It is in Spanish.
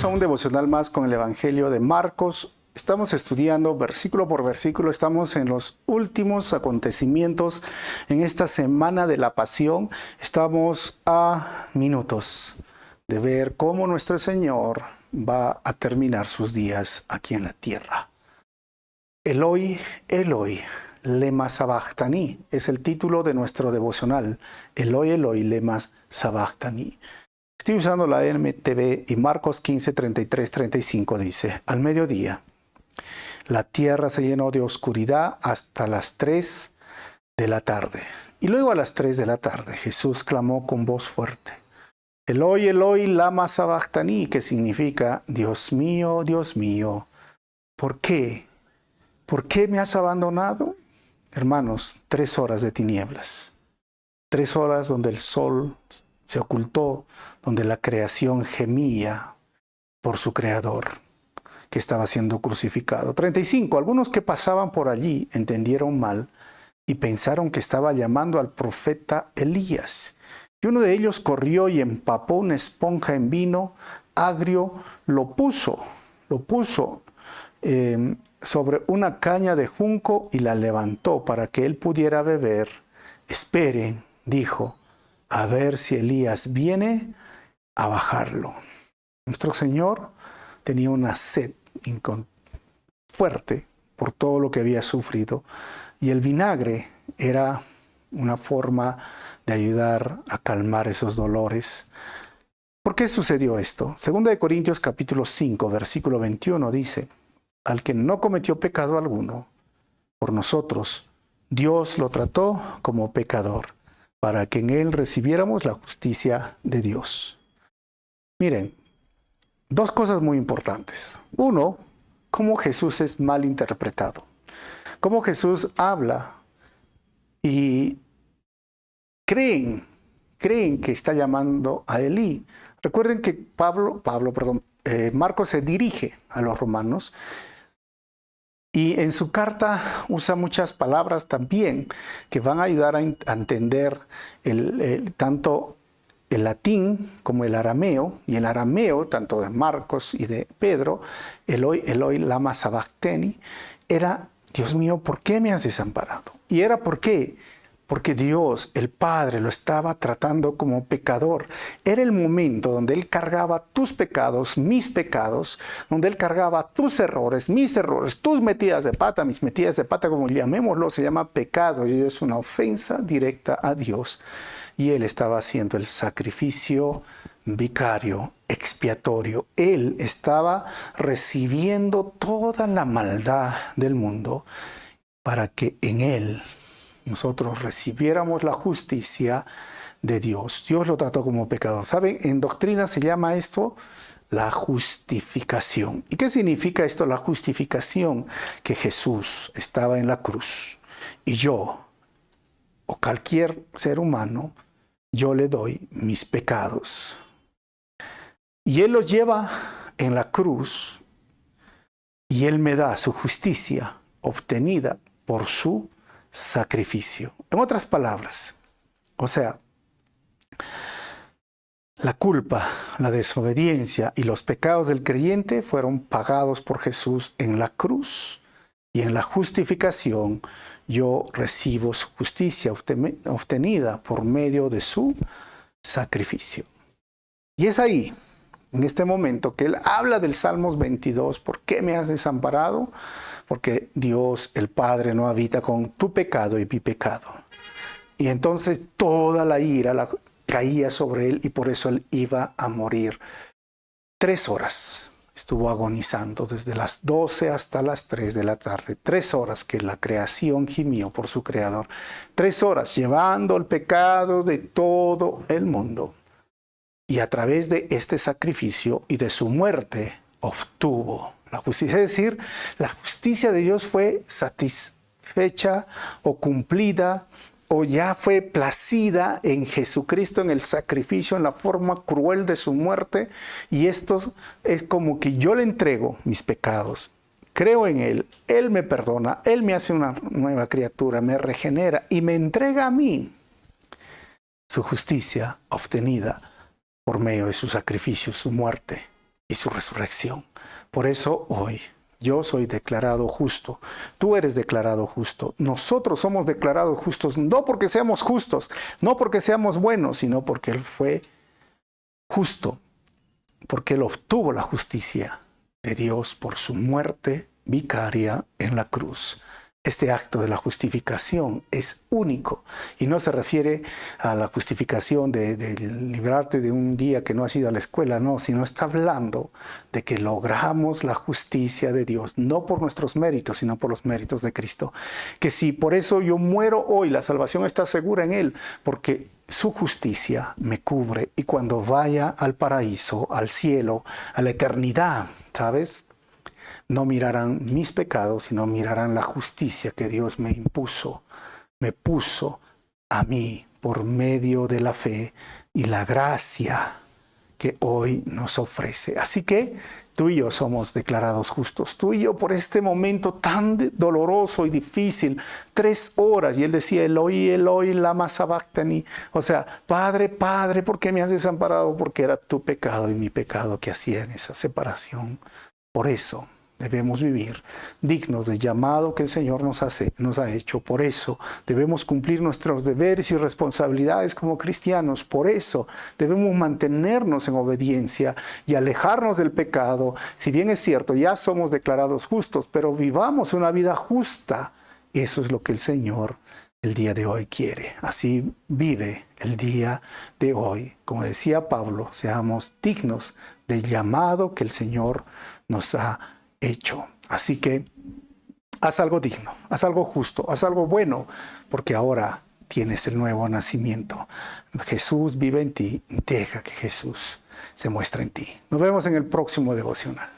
Bienvenidos a un devocional más con el Evangelio de Marcos. Estamos estudiando versículo por versículo, estamos en los últimos acontecimientos en esta semana de la pasión. Estamos a minutos de ver cómo nuestro Señor va a terminar sus días aquí en la tierra. Eloi, Eloi, lema sabachthani es el título de nuestro devocional. Eloi, Eloi, lema sabachthani. Estoy usando la NTV y Marcos 15, 33, 35 dice: al mediodía, la tierra se llenó de oscuridad hasta las 3 de la tarde. Y luego a las 3 de la tarde Jesús clamó con voz fuerte: Eloi, Eloi, lama sabachthani, que significa: Dios mío, ¿por qué? ¿Por qué me has abandonado? Hermanos, 3 horas de tinieblas. 3 horas donde el sol se ocultó, donde la creación gemía por su creador, que estaba siendo crucificado. 35. Algunos que pasaban por allí entendieron mal y pensaron que estaba llamando al profeta Elías. Y uno de ellos corrió y empapó una esponja en vino agrio, lo puso sobre una caña de junco y la levantó para que él pudiera beber. Esperen, dijo, a ver si Elías viene a bajarlo. Nuestro Señor tenía una sed fuerte por todo lo que había sufrido, y el vinagre era una forma de ayudar a calmar esos dolores. ¿Por qué sucedió esto? 2 Corintios capítulo 5, versículo 21 dice: al que no cometió pecado alguno, por nosotros Dios lo trató como pecador, para que en él recibiéramos la justicia de Dios. Miren, 2 cosas muy importantes. Uno, cómo Jesús es mal interpretado. Cómo Jesús habla y creen que está llamando a Elí. Recuerden que Marcos se dirige a los romanos y en su carta usa muchas palabras también que van a ayudar a entender tanto el latín como el arameo. Y el arameo, tanto de Marcos y de Pedro, Eloi, Eloi, lama sabachthani, era: Dios mío, ¿por qué me has desamparado? Y era ¿por qué? Porque Dios, el Padre, lo estaba tratando como pecador. Era el momento donde Él cargaba tus pecados, mis pecados, donde Él cargaba tus errores, mis errores, tus metidas de pata, mis metidas de pata, como llamémoslo, se llama pecado, y es una ofensa directa a Dios. Y Él estaba haciendo el sacrificio vicario, expiatorio. Él estaba recibiendo toda la maldad del mundo para que en Él nosotros recibiéramos la justicia de Dios. Dios lo trató como pecador. ¿Saben? En doctrina se llama esto la justificación. ¿Y qué significa esto, la justificación? Que Jesús estaba en la cruz y yo, o cualquier ser humano, yo le doy mis pecados. Y Él los lleva en la cruz y Él me da su justicia obtenida por su sacrificio. En otras palabras, o sea, la culpa, la desobediencia y los pecados del creyente fueron pagados por Jesús en la cruz, y en la justificación yo recibo su justicia obtenida por medio de su sacrificio. Y es ahí, en este momento, que Él habla del Salmos 22, ¿por qué me has desamparado? Porque Dios, el Padre, no habita con tu pecado y mi pecado. Y entonces toda la ira caía sobre Él, y por eso Él iba a morir. 3 horas estuvo agonizando, desde las 12 hasta las 3 de la tarde. 3 horas que la creación gimió por su Creador. 3 horas llevando el pecado de todo el mundo. Y a través de este sacrificio y de su muerte obtuvo la justicia. Es decir, la justicia de Dios fue satisfecha o cumplida, o ya fue placida en Jesucristo, en el sacrificio, en la forma cruel de su muerte. Y esto es como que yo le entrego mis pecados, creo en Él, Él me perdona, Él me hace una nueva criatura, me regenera y me entrega a mí su justicia obtenida por medio de su sacrificio, su muerte y su resurrección. Por eso hoy yo soy declarado justo, tú eres declarado justo, nosotros somos declarados justos, no porque seamos justos, no porque seamos buenos, sino porque Él fue justo, porque Él obtuvo la justicia de Dios por su muerte vicaria en la cruz. Este acto de la justificación es único y no se refiere a la justificación de librarte de un día que no has ido a la escuela, no, sino está hablando de que logramos la justicia de Dios, no por nuestros méritos, sino por los méritos de Cristo. Que si por eso yo muero hoy, la salvación está segura en Él, porque su justicia me cubre y cuando vaya al paraíso, al cielo, a la eternidad, ¿sabes?, no mirarán mis pecados, sino mirarán la justicia que Dios me puso a mí por medio de la fe y la gracia que hoy nos ofrece. Así que tú y yo somos declarados justos. Tú y yo por este momento tan doloroso y difícil, 3 horas, y Él decía, Eloi, Eloi, lama sabactani. O sea, Padre, Padre, ¿por qué me has desamparado? Porque era tu pecado y mi pecado que hacía en esa separación. Por eso debemos vivir dignos del llamado que el Señor nos ha hecho. Por eso debemos cumplir nuestros deberes y responsabilidades como cristianos. Por eso debemos mantenernos en obediencia y alejarnos del pecado. Si bien es cierto, ya somos declarados justos, pero vivamos una vida justa. Eso es lo que el Señor el día de hoy quiere. Así vive el día de hoy. Como decía Pablo, seamos dignos del llamado que el Señor nos ha hecho. Así que haz algo digno, haz algo justo, haz algo bueno, porque ahora tienes el nuevo nacimiento. Jesús vive en ti, deja que Jesús se muestre en ti. Nos vemos en el próximo devocional.